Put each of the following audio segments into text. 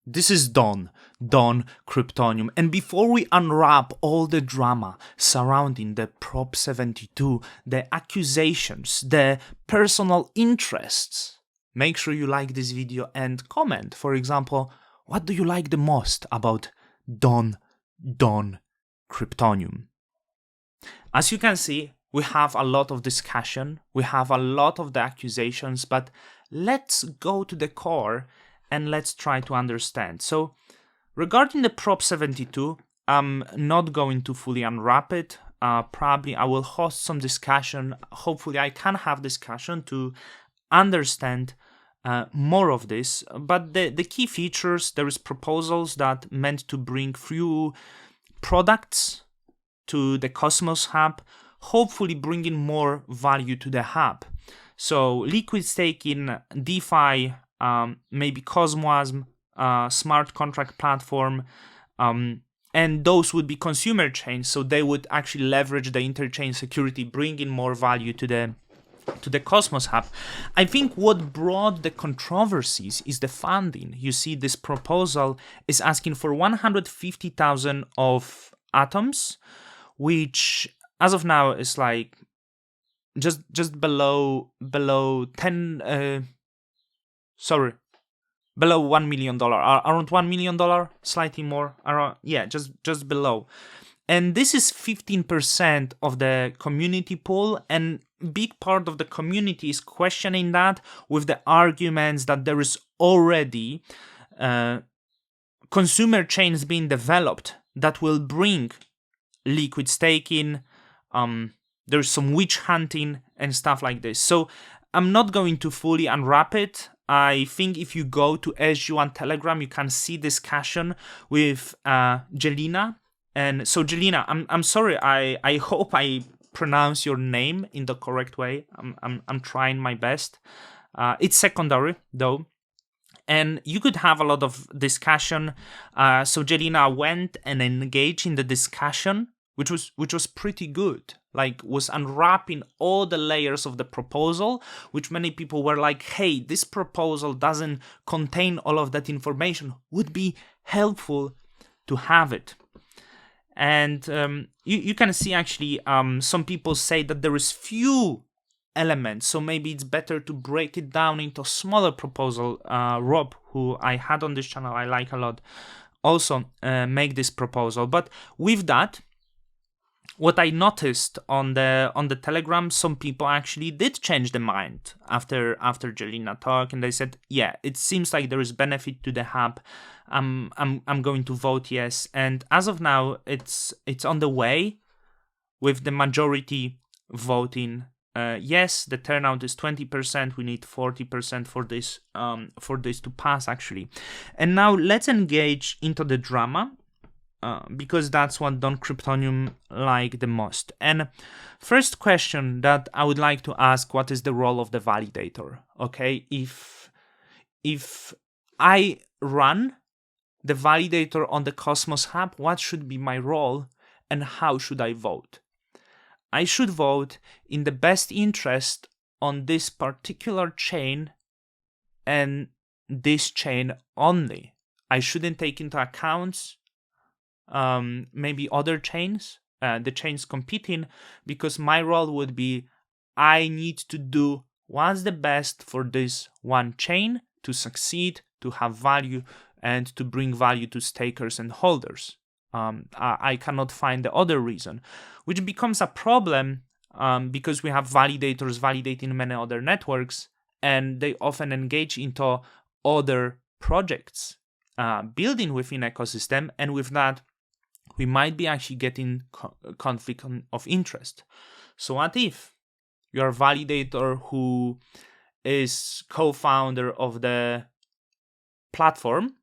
This is Don Kryptonium, and before we unwrap all the drama surrounding the Prop 72, the accusations, the personal interests, make sure you like this video and comment. For example, what do you like the most about Don Kryptonium? As you can see, we have a lot of discussion, we have a lot of the accusations, but let's go to the core and let's try to understand. So, regarding the Prop 72, I'm not going to fully unwrap it. Probably I will host some discussion. Hopefully I can have discussion to understand more of this. But the key features, there is proposals that meant to bring few products to the Cosmos Hub, hopefully bringing more value to the hub. So liquid staking, DeFi, maybe Cosmos, smart contract platform, and those would be consumer chains, so they would actually leverage the interchain security, bringing more value to the Cosmos Hub. I think what brought the controversies is the funding. You see, this proposal is asking for 150,000 of atoms, which as of now is like just below $1 million, around $1 million, slightly more, around, yeah, just below. And this is 15% of the community pool, and big part of the community is questioning that with the arguments that there is already consumer chains being developed that will bring liquid staking. There's some witch hunting and stuff like this. So I'm not going to fully unwrap it. I think if you go to SG1 Telegram, you can see discussion with Jelena. And so Jelena, I'm sorry. I hope I pronounce your name in the correct way. I'm trying my best. It's secondary though, and you could have a lot of discussion. So Jelena went and engaged in the discussion, which was pretty good. Like, was unwrapping all the layers of the proposal, which many people were like, hey, this proposal doesn't contain all of that information, would be helpful to have it. And you can see actually some people say that there is few elements, so maybe it's better to break it down into a smaller proposal. Rob, who I had on this channel, I like a lot, also make this proposal. But with that, what I noticed on the Telegram, some people actually did change their mind after Jelena talk, and they said, yeah, it seems like there is benefit to the hub. I'm going to vote yes, and as of now, it's on the way, with the majority voting yes. The turnout is 20%. We need 40% for this to pass actually. And now let's engage into the drama. Because that's what Don Kryptonium like the most. And first question that I would like to ask, what is the role of the validator? Okay, if I run the validator on the Cosmos Hub, what should be my role and how should I vote? I should vote in the best interest on this particular chain and this chain only. I shouldn't take into account maybe other chains, the chains competing, because my role would be, I need to do what's the best for this one chain to succeed, to have value, and to bring value to stakers and holders. I cannot find the other reason, which becomes a problem because we have validators validating many other networks, and they often engage into other projects building within ecosystem, and with that, we might be actually getting conflict of interest. So what if you're a validator who is co-founder of the platform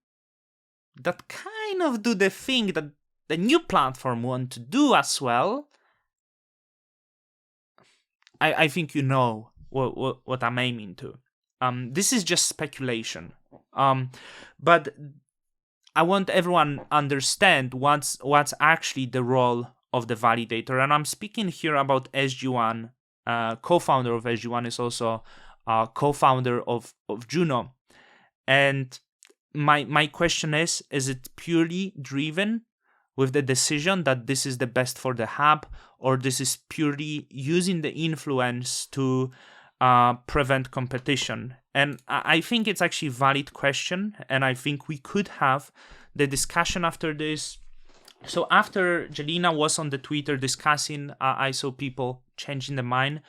that kind of do the thing that the new platform want to do as well? I think you know what I'm aiming to. This is just speculation. But I want everyone understand what's actually the role of the validator, and I'm speaking here about SG1. Co-founder of SG1 is also co-founder of Juno, and my question is it purely driven with the decision that this is the best for the hub, or this is purely using the influence to prevent competition? And I think it's actually a valid question, and I think we could have the discussion after this. So after Jelena was on the Twitter discussing, I saw people changing their mind.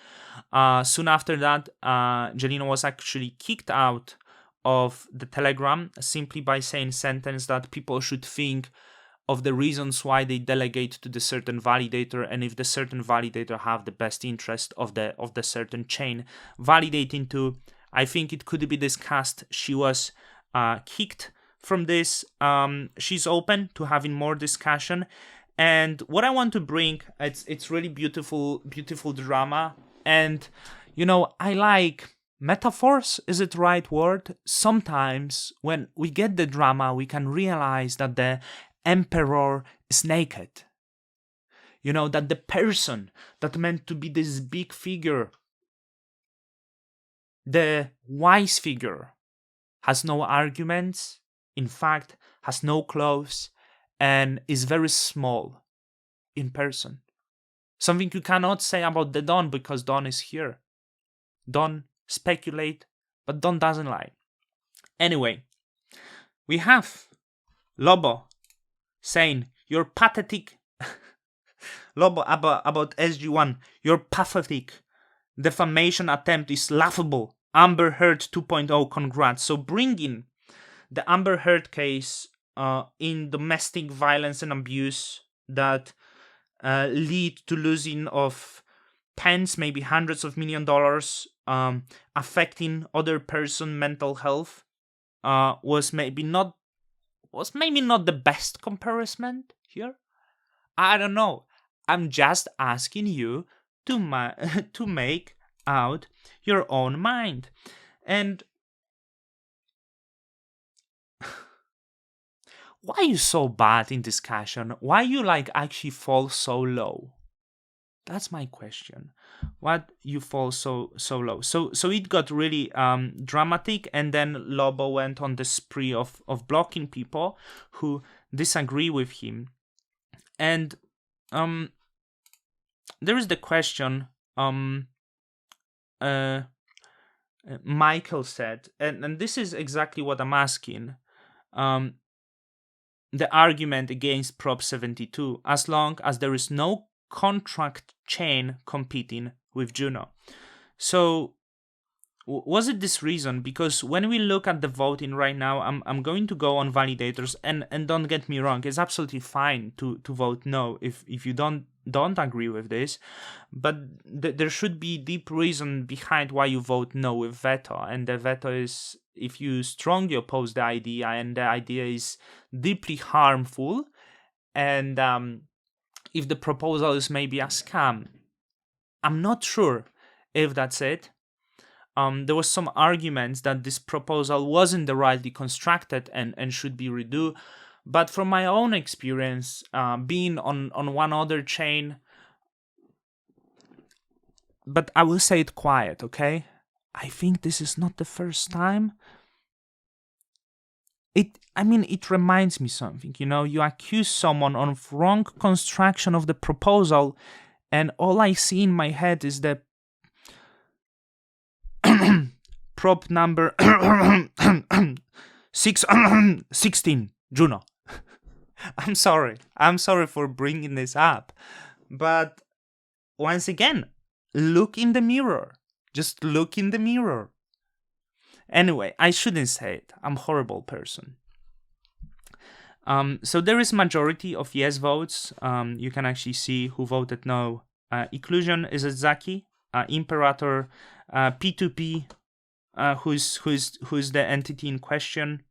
Soon after that, Jelena was actually kicked out of the Telegram simply by saying sentence that people should think of the reasons why they delegate to the certain validator, and if the certain validator have the best interest of the certain chain validating to. I think it could be discussed. She was kicked from this. She's open to having more discussion, and what I want to bring, it's really beautiful drama. And I like metaphors. Is it the right word? Sometimes when we get the drama, we can realize that the emperor is naked. That the person that meant to be this big figure, the wise figure, has no arguments, in fact, has no clothes, and is very small in person. Something you cannot say about the Don, because Don is here. Don speculate, but Don doesn't lie. Anyway, we have Lobo saying, "You're pathetic." Lobo about SG1, "Your pathetic defamation attempt is laughable. Amber Heard 2.0, congrats." So bringing the Amber Heard case in domestic violence and abuse that lead to losing of tens, maybe hundreds of $1 million, affecting other person mental health, was maybe not the best comparison here. I don't know. I'm just asking you to make out your own mind. And why are you so bad in discussion? Why you actually fall so low? That's my question. What you fall so low? So it got really dramatic, and then Lobo went on the spree of blocking people who disagree with him. And there is the question Michael said, and this is exactly what I'm asking. The argument against Prop 72, as long as there is no contract chain competing with Juno. So was it this reason? Because when we look at the voting right now, I'm going to go on validators, and don't get me wrong, it's absolutely fine to vote no if you don't agree with this, but there should be deep reason behind why you vote no with veto, and the veto is if you strongly oppose the idea and the idea is deeply harmful, and if the proposal is maybe a scam. I'm not sure if that's it. There was some arguments that this proposal wasn't the rightly constructed and should be redo. But from my own experience, being on one other chain, but I will say it quiet, okay? I think this is not the first time. It reminds me something, you accuse someone of wrong construction of the proposal, and all I see in my head is the prop number 16, Juno. I'm sorry for bringing this up, but once again, look in the mirror. Just look in the mirror. Anyway, I shouldn't say it. I'm a horrible person. So there is majority of yes votes. You can actually see who voted no. Inclusion is a Zaki, Imperator, P2P, who's the entity in question.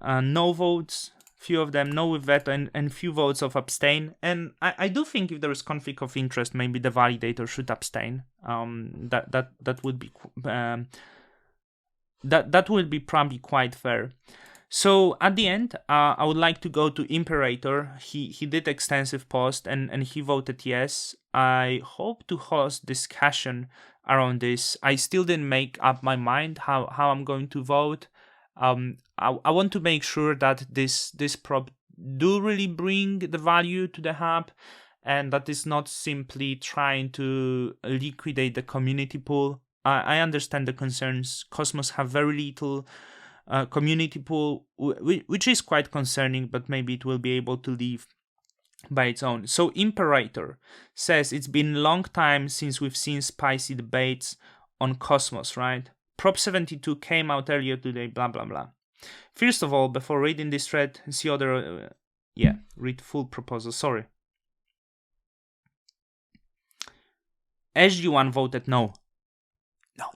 No votes, few of them no with veto, and few votes of abstain. And I do think if there is conflict of interest, maybe the validator should abstain. That would be that would be probably quite fair. So at the end, I would like to go to Imperator. He did extensive post and he voted yes. I hope to host discussion around this. I still didn't make up my mind how I'm going to vote. I want to make sure that this prop do really bring the value to the hub, and that is not simply trying to liquidate the community pool. I understand the concerns. Cosmos have very little community pool, which is quite concerning, but maybe it will be able to live by its own. So Imperator says it's been a long time since we've seen spicy debates on Cosmos, right? Prop 72 came out earlier today, blah blah blah. First of all, before reading this thread, see other read full proposal, sorry. SG1 voted no. No.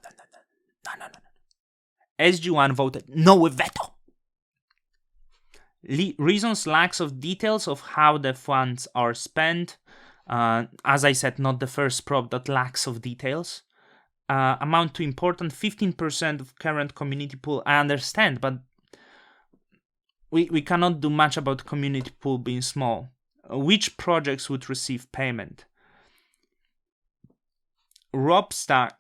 SG1 voted no with veto. Reasons: lacks of details of how the funds are spent. As I said, not the first prop that lacks of details. Amount to important 15% of current community pool. I understand, but we cannot do much about community pool being small. Which projects would receive payment? Robstack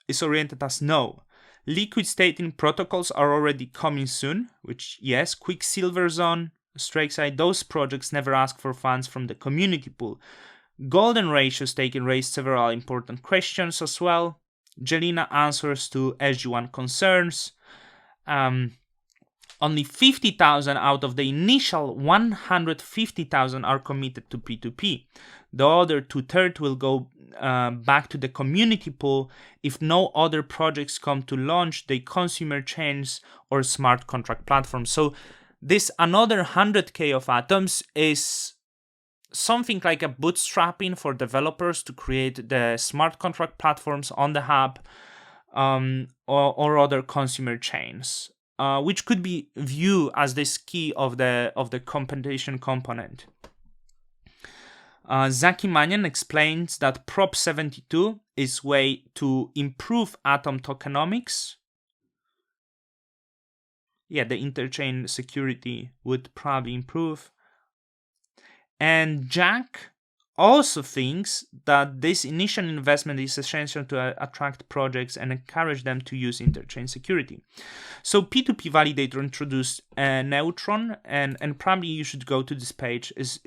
is oriented as no. Liquid staking protocols are already coming soon, which yes. Quicksilver Zone, Strakeside, those projects never ask for funds from the community pool. Golden Ratio staking raised several important questions as well. Jelena answers to SG1 concerns. Only 50,000 out of the initial 150,000 are committed to P2P. The other 2/3 will go back to the community pool if no other projects come to launch the consumer chains or smart contract platforms. So this another 100k of atoms is something like a bootstrapping for developers to create the smart contract platforms on the hub, or other consumer chains, which could be viewed as this key of the compensation component. Zaki Manyan explains that Prop 72 is way to improve atom tokenomics. Yeah, the interchain security would probably improve. And Jack also thinks that this initial investment is essential to attract projects and encourage them to use interchain security. So P2P validator introduced Neutron, and probably you should go to this page. Is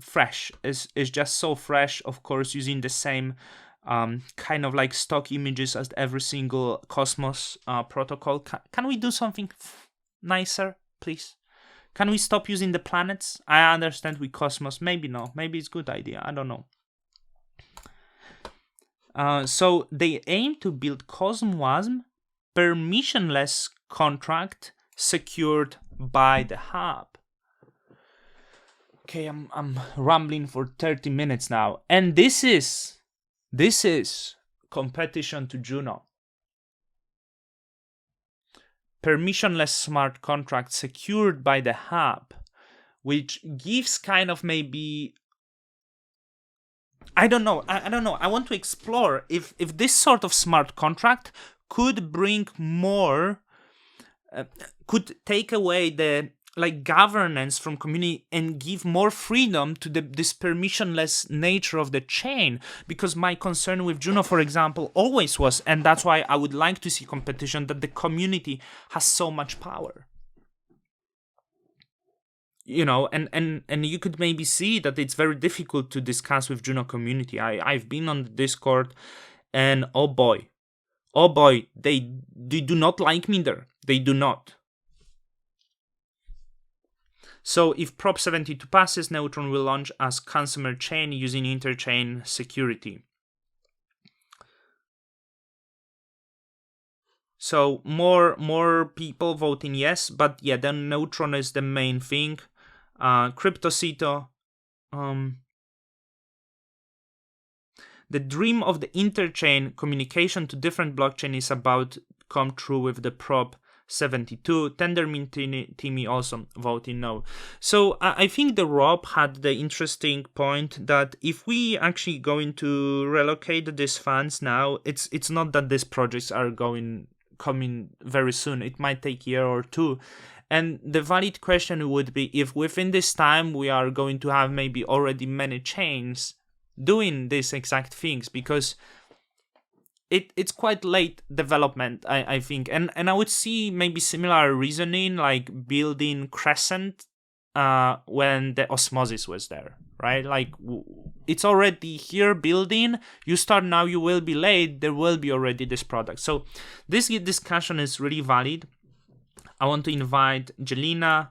fresh. Is just so fresh. Of course, using the same kind of like stock images as every single Cosmos protocol. Can we do something nicer, please? Can we stop using the planets? I understand with Cosmos. Maybe no. Maybe it's a good idea. I don't know. So they aim to build CosmWasm permissionless contract secured by the hub. Okay, I'm rambling for 30 minutes now. And this is competition to Juno. Permissionless smart contract secured by the hub, which gives kind of maybe, I don't know. I want to explore if this sort of smart contract could bring more, could take away the governance from community and give more freedom to this permissionless nature of the chain. Because my concern with Juno, for example, always was, and that's why I would like to see competition, that the community has so much power. You know, and you could maybe see that it's very difficult to discuss with Juno community. I've been on the Discord, and oh boy, they do not like me there. They do not. So if Prop 72 passes, Neutron will launch as consumer chain using interchain security. So more people voting yes, but yeah, then Neutron is the main thing. Cryptocito. The dream of the interchain communication to different blockchain is about to come true with the Prop 72. Tendermint Timmy also voting no. So I think the Rob had the interesting point that if we actually going to relocate these funds now, it's not that these projects are going coming very soon. It might take a year or two. And the valid question would be if within this time we are going to have maybe already many chains doing these exact things, because it's quite late development, I think. And I would see maybe similar reasoning like building Crescent when the osmosis was there, right? Like it's already here building, you start now, you will be late, there will be already this product. So this discussion is really valid. I want to invite Jelena,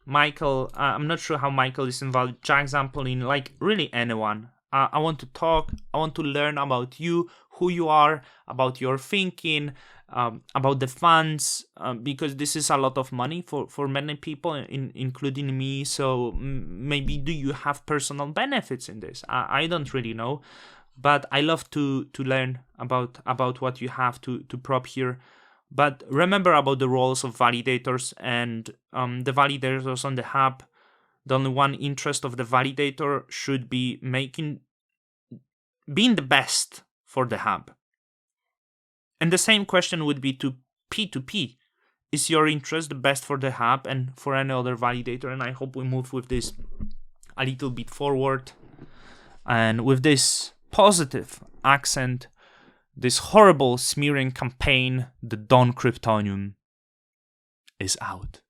Michael, I'm not sure how Michael is involved, Jack Zampolin, like really anyone. I want to talk, I want to learn about you, who you are, about your thinking, about the funds, because this is a lot of money for many people, including me. So maybe do you have personal benefits in this? I don't really know, but I love to learn about what you have to prop here. But remember about the roles of validators and the validators on the hub. The only one interest of the validator should be being the best for the hub. And the same question would be to P2P. Is your interest the best for the hub and for any other validator? And I hope we move with this a little bit forward. And with this positive accent, this horrible smearing campaign, the Dawn Kryptonium is out.